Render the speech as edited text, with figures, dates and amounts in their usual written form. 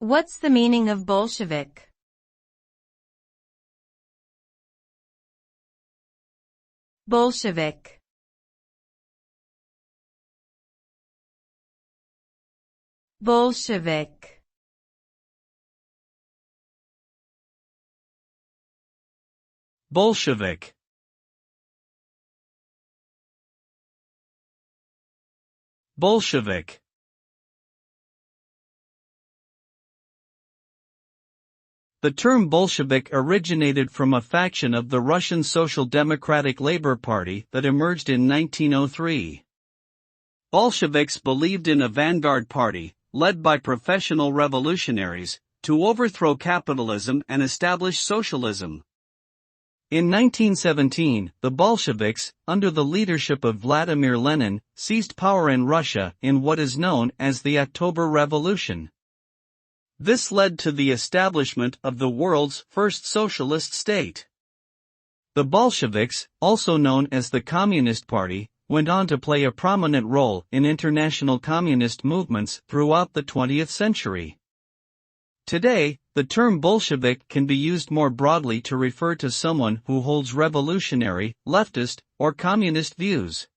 What's the meaning of Bolshevik? Bolshevik. Bolshevik. Bolshevik. Bolshevik. The term Bolshevik originated from a faction of the Russian Social Democratic Labor Party that emerged in 1903. Bolsheviks believed in a vanguard party, led by professional revolutionaries, to overthrow capitalism and establish socialism. In 1917, the Bolsheviks, under the leadership of Vladimir Lenin, seized power in Russia in what is known as the October Revolution. This led to the establishment of the world's first socialist state. The Bolsheviks, also known as the Communist Party, went on to play a prominent role in international communist movements throughout the 20th century. Today, the term Bolshevik can be used more broadly to refer to someone who holds revolutionary, leftist, or communist views.